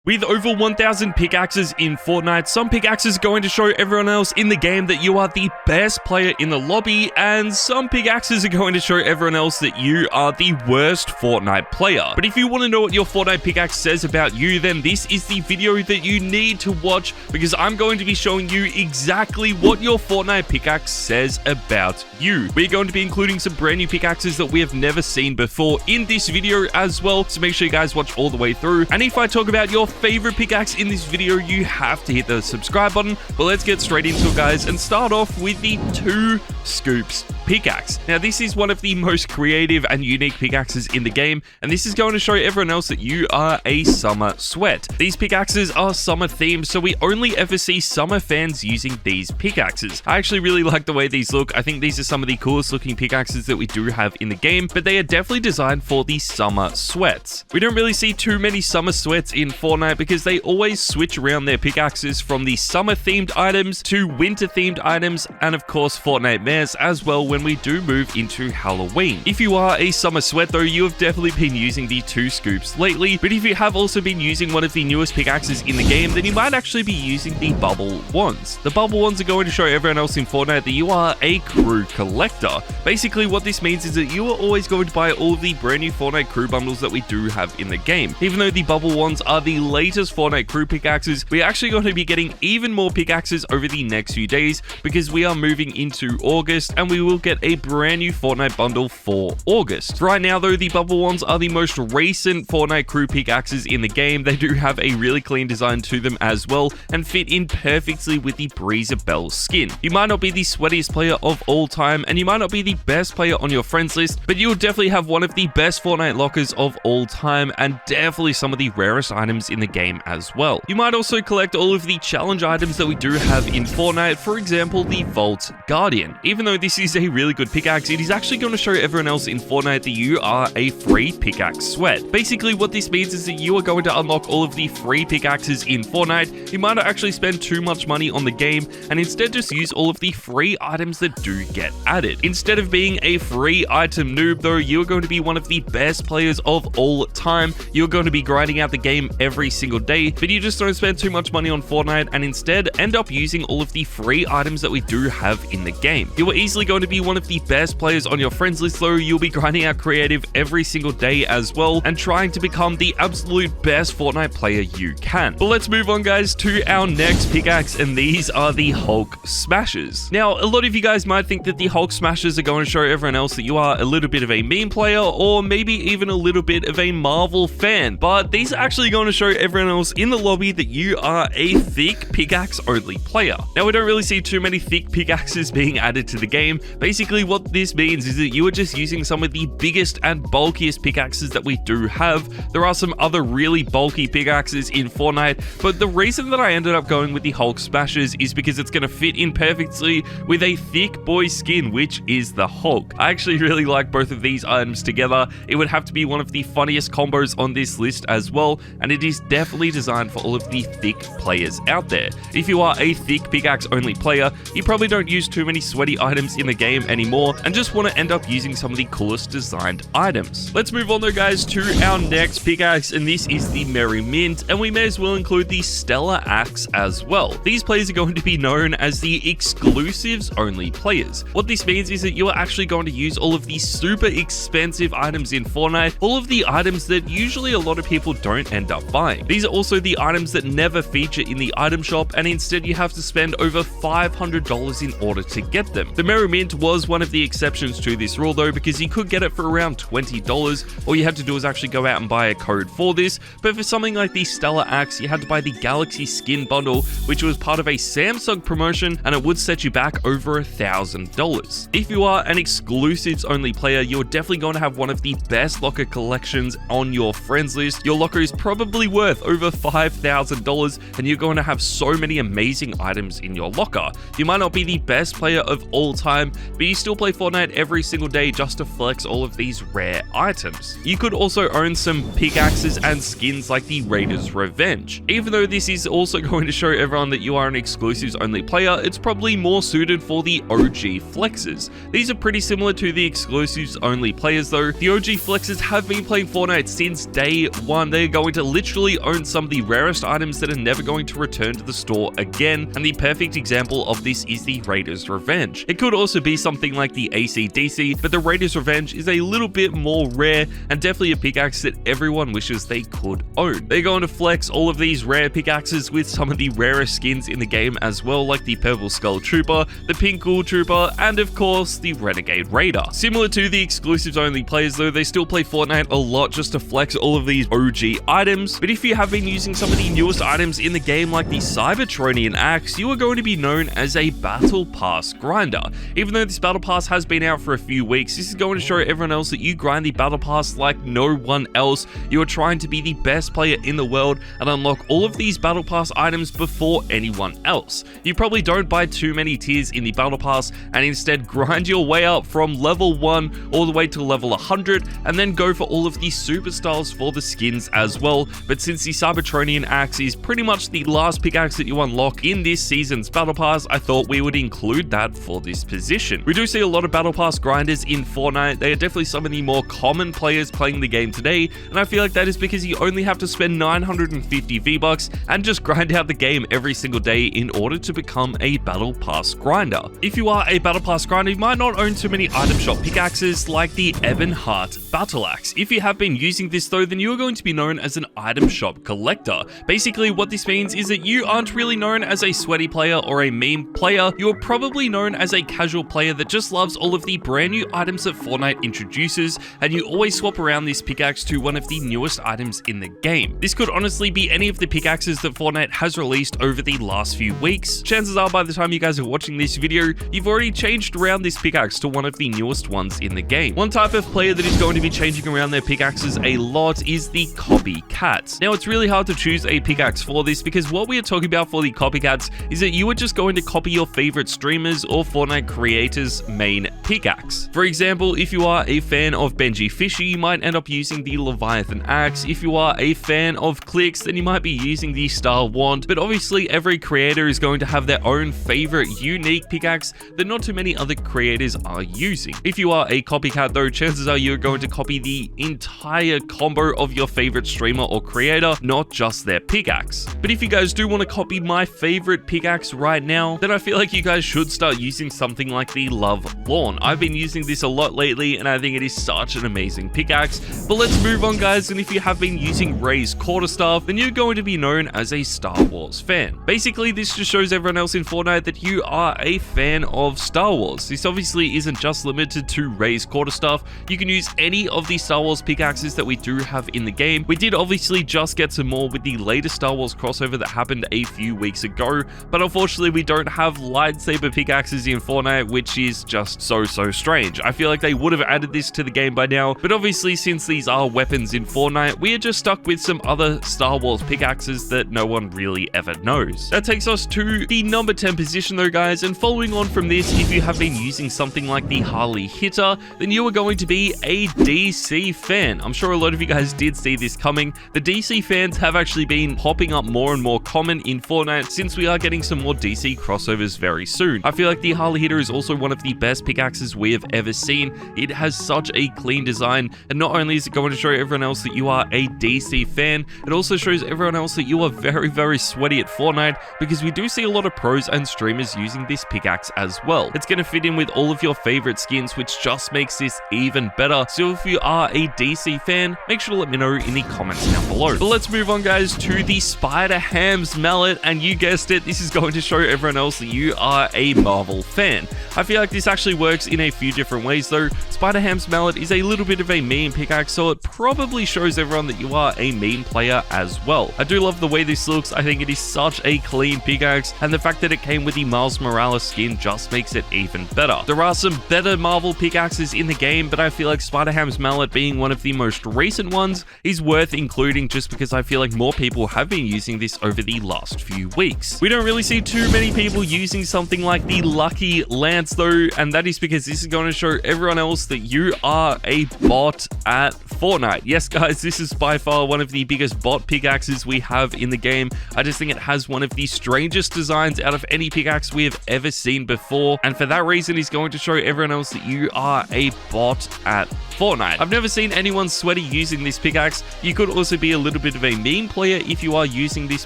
With over 1,000 pickaxes in Fortnite, some pickaxes are going to show everyone else in the game that you are the best player in the lobby, and some pickaxes are going to show everyone else that you are the worst Fortnite player. But if you want to know what your Fortnite pickaxe says about you, then this is the video that you need to watch, because I'm going to be showing you exactly what your Fortnite pickaxe says about you. We're going to be including some brand new pickaxes that we have never seen before in this video as well, so make sure you guys watch all the way through. And if I talk about your favorite pickaxe in this video, you have to hit the subscribe button. But let's get straight into it, guys, and start off with the 2 scoops pickaxe. Now, this is one of the most creative and unique pickaxes in the game, and this is going to show everyone else that you are a summer sweat. These pickaxes are summer themed, so we only ever see summer fans using these pickaxes. I actually really like the way these look. I think these are some of the coolest looking pickaxes that we do have in the game, but they are definitely designed for the summer sweats. We don't really see too many summer sweats in Fortnite because they always switch around their pickaxes from the summer themed items to winter themed items, and of course Fortnite mares as well when we do move into Halloween. If you are a summer sweat though, you have definitely been using the 2 scoops lately, but if you have also been using one of the newest pickaxes in the game, then you might actually be using the bubble ones. The bubble ones are going to show everyone else in Fortnite that you are a crew collector. Basically what this means is that you are always going to buy all of the brand new Fortnite crew bundles that we do have in the game. Even though the bubble ones are the latest Fortnite crew pickaxes, we're actually going to be getting even more pickaxes over the next few days because we are moving into August and we will get a brand new Fortnite bundle for August. Right now though, the bubble ones are the most recent Fortnite crew pickaxes in the game. They do have a really clean design to them as well and fit in perfectly with the Breezer Bell skin. You might not be the sweatiest player of all time and you might not be the best player on your friends list, but you'll definitely have one of the best Fortnite lockers of all time and definitely some of the rarest items in the game as well. You might also collect all of the challenge items that we do have in Fortnite, for example the Vault Guardian. Even though this is a really good pickaxe, it is actually going to show everyone else in Fortnite that you are a free pickaxe sweat. Basically what this means is that you are going to unlock all of the free pickaxes in Fortnite. You might not actually spend too much money on the game and instead just use all of the free items that do get added. Instead of being a free item noob though, you're going to be one of the best players of all time. You're going to be grinding out the game every single day, but you just don't spend too much money on Fortnite and instead end up using all of the free items that we do have in the game. You are easily going to be one of the best players on your friends list though. You'll be grinding out creative every single day as well and trying to become the absolute best Fortnite player you can. But let's move on, guys, to our next pickaxe, and these are the Hulk Smashers. Now, a lot of you guys might think that the Hulk Smashers are going to show everyone else that you are a little bit of a meme player or maybe even a little bit of a Marvel fan, but these are actually going to show everyone else in the lobby that you are a thick pickaxe only player. Now, we don't really see too many thick pickaxes being added to the game. Basically what this means is that you are just using some of the biggest and bulkiest pickaxes that we do have. There are some other really bulky pickaxes in Fortnite, but the reason that I ended up going with the Hulk Smashers is because it's going to fit in perfectly with a thick boy skin, which is the Hulk. I actually really like both of these items together. It would have to be one of the funniest combos on this list as well, and it is definitely designed for all of the thick players out there. If you are a thick pickaxe only player, you probably don't use too many sweaty items in the game anymore and just want to end up using some of the coolest designed items. Let's move on though, guys, to our next pickaxe, and this is the Merry Mint, and we may as well include the Stellar Axe as well. These players are going to be known as the exclusives only players. What this means is that you are actually going to use all of the super expensive items in Fortnite, all of the items that usually a lot of people don't end up buying. These are also the items that never feature in the item shop, and instead you have to spend over $500 in order to get them. The Merry Mint was one of the exceptions to this rule though, because you could get it for around $20. All you had to do is actually go out and buy a code for this, but for something like the Stellar Axe, you had to buy the Galaxy Skin Bundle, which was part of a Samsung promotion, and it would set you back over $1,000. If you are an exclusives only player, you're definitely going to have one of the best locker collections on your friends list. Your locker is probably worth over $5,000 and you're going to have so many amazing items in your locker. You might not be the best player of all all time, but you still play Fortnite every single day just to flex all of these rare items. You could also own some pickaxes and skins like the Raider's Revenge. Even though this is also going to show everyone that you are an exclusives only player, it's probably more suited for the OG flexes. These are pretty similar to the exclusives only players though. The OG flexes have been playing Fortnite since day one. They're going to literally own some of the rarest items that are never going to return to the store again, and the perfect example of this is the Raider's Revenge. It could also be something like the AC/DC, but the Raider's Revenge is a little bit more rare and definitely a pickaxe that everyone wishes they could own. They're going to flex all of these rare pickaxes with some of the rarest skins in the game as well, like the Purple Skull Trooper, the Pink Ghoul Trooper, and of course the Renegade Raider. Similar to the exclusives only players though, they still play Fortnite a lot just to flex all of these OG items, but if you have been using some of the newest items in the game like the Cybertronian axe, you are going to be known as a Battle Pass grinder. Even though this Battle Pass has been out for a few weeks, this is going to show everyone else that you grind the Battle Pass like no one else. You are trying to be the best player in the world and unlock all of these Battle Pass items before anyone else. You probably don't buy too many tiers in the Battle Pass and instead grind your way up from level 1 all the way to level 100 and then go for all of the superstars for the skins as well. But since the Cybertronian axe is pretty much the last pickaxe that you unlock in this season's Battle Pass, I thought we would include that for this position. We do see a lot of Battle Pass grinders in Fortnite. They are definitely some of the more common players playing the game today, and I feel like that is because you only have to spend 950 V-Bucks and just grind out the game every single day in order to become a Battle Pass grinder. If you are a Battle Pass grinder, you might not own too many item shop pickaxes like the Ebonheart Battle Axe. If you have been using this though, then you are going to be known as an item shop collector. Basically what this means is that you aren't really known as a sweaty player or a meme player. You are probably known as a casual player that just loves all of the brand new items that Fortnite introduces, and you always swap around this pickaxe to one of the newest items in the game. This could honestly be any of the pickaxes that Fortnite has released over the last few weeks. Chances are by the time you guys are watching this video, you've already changed around this pickaxe to one of the newest ones in the game. One type of player that is going to be changing around their pickaxes a lot is the Copycat. Now it's really hard to choose a pickaxe for this because what we are talking about for the Copycats is that you are just going to copy your favorite streamers or Fortnite creators' main pickaxe. For example, if you are a fan of Benji Fishy, you might end up using the Leviathan axe. If you are a fan of Clicks, then you might be using the Star Wand. But obviously every creator is going to have their own favorite unique pickaxe that not too many other creators are using. If you are a Copycat though, chances are you're going to copy the entire combo of your favorite streamer or creator, not just their pickaxe. But if you guys do want to copy my favorite pickaxe right now, then I feel like you guys should start using something like the Love Lawn. I've been using this a lot lately and I think it is such an amazing pickaxe. But let's move on guys, and if you have been using Ray's Quarterstaff, then you're going to be known as a Star Wars fan. Basically this just shows everyone else in Fortnite that you are a fan of Star Wars. This obviously isn't just limited to Ray's Quarterstaff. You can use any of the Star Wars pickaxes that we do have in the game. We did obviously just get some more with the latest Star Wars crossover that happened a few weeks ago, but unfortunately we don't have lightsaber pickaxes in Fortnite, which is just so strange. I feel like they would have added this to the game by now, but obviously since these are weapons in Fortnite, we are just stuck with some other Star Wars pickaxes that no one really ever knows. That takes us to the number 10 position though guys, and following on from this, if you have been using something like the Harley Hitter, then you are going to be a DC fan. I'm sure a lot of you guys did see this coming. The DC fans have actually been popping up more and more common in Fortnite since we are getting some more DC crossovers very soon. I feel like the Harley Hitter is also one of the best pickaxes we have ever seen. It has such a clean design, and not only is it going to show everyone else that you are a DC fan, it also shows everyone else that you are very sweaty at Fortnite, because we do see a lot of pros and streamers using this pickaxe as well. It's going to fit in with all of your favorite skins, which just makes this even better. So if you are a DC fan, make sure to let me know in the comments down below. But let's move on guys to the Spider Ham's mallet, and you guessed it, this is going to show everyone else that you are a Marvel fan. I feel like this actually works in a few different ways though. Spider Ham's mallet is a little bit of a meme pickaxe, so it probably shows everyone that you are a meme player as well. I do love the way this looks. I think it is such a clean pickaxe, and the fact that it came with the Miles Morales skin just makes it even better. There are some better Marvel pickaxes in the game, but I feel like Spider Ham's mallet being one of the most recent ones is worth including just because I feel like more people have been using this over the last few weeks. We don't really see too many people using something like the Lucky bulky lance though, and that is because this is going to show everyone else that you are a bot at Fortnite. Yes, guys, this is by far one of the biggest bot pickaxes we have in the game. I just think it has one of the strangest designs out of any pickaxe we have ever seen before, and for that reason, he's going to show everyone else that you are a bot at Fortnite. I've never seen anyone sweaty using this pickaxe. You could also be a little bit of a meme player if you are using this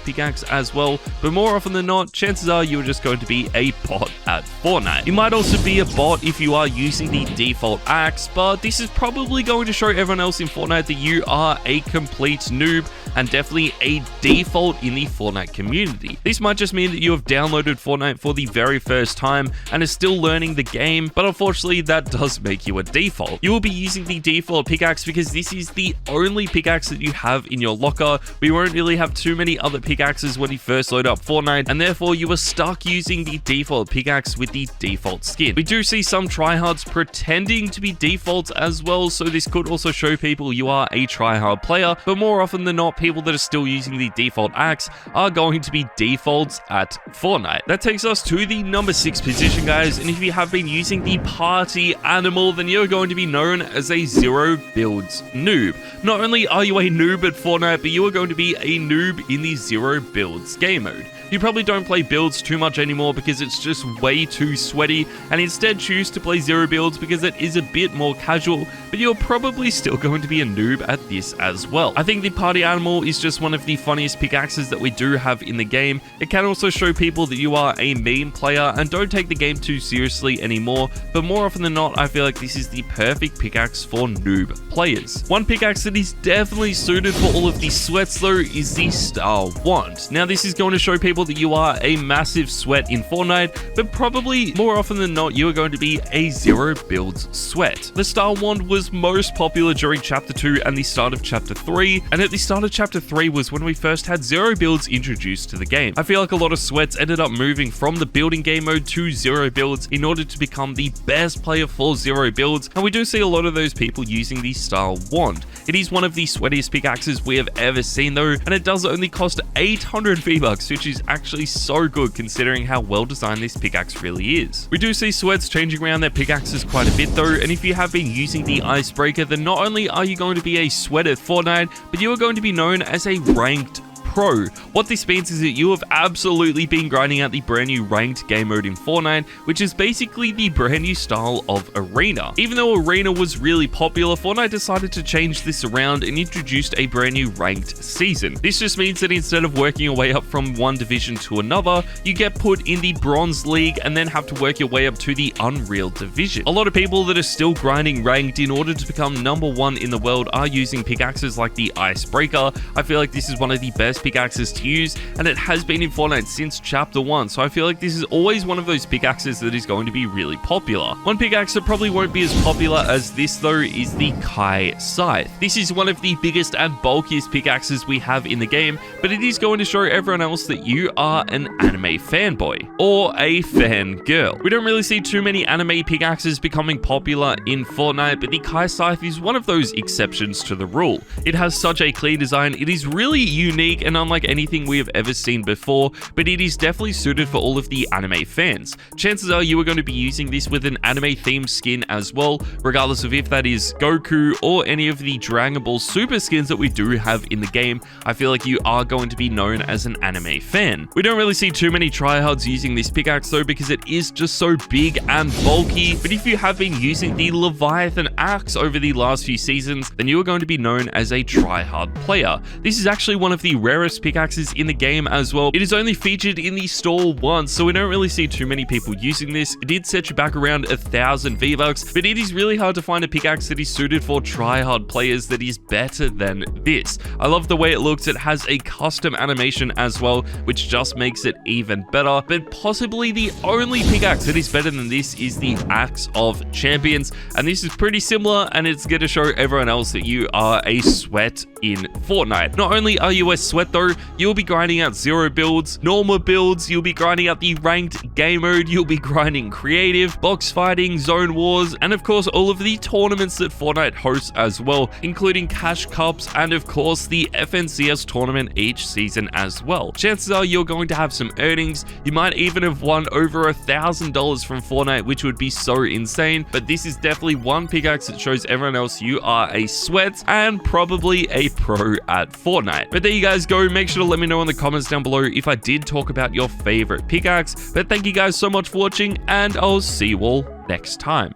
pickaxe as well, but more often than not, chances are you are just going to be a bot at Fortnite. You might also be a bot if you are using the default axe, but this is probably going to show everyone else in Fortnite that you are a complete noob and definitely a default in the Fortnite community. This might just mean that you have downloaded Fortnite for the very first time and are still learning the game, but unfortunately that does make you a default. You will be using the default pickaxe because this is the only pickaxe that you have in your locker. We won't really have too many other pickaxes when you first load up Fortnite, and therefore you are stuck using the default pickaxe with the default skin. We do see some tryhards pretending to be defaults as well, so this could also show people you are a tryhard player, but more often than not, people that are still using the default axe are going to be defaults at Fortnite. That takes us to the number 6 position, guys, and if you have been using the party animal, then you're going to be known as a zero builds noob. Not only are you a noob at Fortnite, but you are going to be a noob in the zero builds game mode. You probably don't play builds too much anymore because it's just way too sweaty, and instead choose to play zero builds because it is a bit more casual, but you're probably still going to be a noob at this as well. I think the party animal is just one of the funniest pickaxes that we do have in the game. It can also show people that you are a meme player and don't take the game too seriously anymore, but more often than not, I feel like this is the perfect pickaxe for noob players. One pickaxe that is definitely suited for all of the sweats though is the Star Wand. Now this is going to show people that you are a massive sweat in Fortnite, but probably more often than not, you are going to be a zero builds sweat. The Star Wand was most popular during Chapter 2 and the start of Chapter 3, and at the start of Chapter 3 was when we first had zero builds introduced to the game. I feel like a lot of sweats ended up moving from the building game mode to zero builds in order to become the best player for zero builds, and we do see a lot of those people using the Star Wand. It is one of the sweatiest pickaxes we have ever seen though, and it does only cost 800 V-Bucks, which is actually so good considering how well designed this pickaxe really is. We do see sweats changing around their pickaxes quite a bit though, and if you have been using the icebreaker, then not only are you going to be a sweat at Fortnite, but you are going to be known as a ranked pro. What this means is that you have absolutely been grinding out the brand new ranked game mode in Fortnite, which is basically the brand new style of arena. Even though arena was really popular, Fortnite decided to change this around and introduced a brand new ranked season. This just means that instead of working your way up from one division to another, you get put in the bronze league and then have to work your way up to the unreal division. A lot of people that are still grinding ranked in order to become number 1 in the world are using pickaxes like the icebreaker. I feel like this is one of the best pickaxes to use, and it has been in Fortnite since Chapter 1, so I feel like this is always one of those pickaxes that is going to be really popular. One pickaxe that probably won't be as popular as this though is the Kai Scythe. This is one of the biggest and bulkiest pickaxes we have in the game, but it is going to show everyone else that you are an anime fanboy or a fangirl. We don't really see too many anime pickaxes becoming popular in Fortnite, but the Kai Scythe is one of those exceptions to the rule. It has such a clean design, it is really unique and unlike anything we have ever seen before, but it is definitely suited for all of the anime fans. Chances are you are going to be using this with an anime themed skin as well, regardless of if that is Goku or any of the Dragon Ball Super skins that we do have in the game. I feel like you are going to be known as an anime fan. We don't really see too many tryhards using this pickaxe though, because it is just so big and bulky, but if you have been using the Leviathan axe over the last few seasons, then you are going to be known as a tryhard player. This is actually one of the rarest pickaxes in the game as well. It is only featured in the store once, so we don't really see too many people using this. It did set you back around 1,000 V-Bucks, but it is really hard to find a pickaxe that is suited for tryhard players that is better than this. I love the way it looks. It has a custom animation as well, which just makes it even better, but possibly the only pickaxe that is better than this is the Axe of Champions, and this is pretty similar, and it's going to show everyone else that you are a sweat in Fortnite. Not only are you a sweat though, you'll be grinding out zero builds, normal builds, you'll be grinding out the ranked game mode, you'll be grinding creative, box fighting, zone wars, and of course all of the tournaments that Fortnite hosts as well, including cash cups and of course the FNCS tournament each season as well. Chances are you're going to have some earnings. You might even have won over $1,000 from Fortnite, which would be so insane. But this is definitely one pickaxe that shows everyone else you are a sweat and probably a pro at Fortnite. But there you guys go. Make sure to let me know in the comments down below if I did talk about your favorite pickaxe. But thank you guys so much for watching, and I'll see you all next time.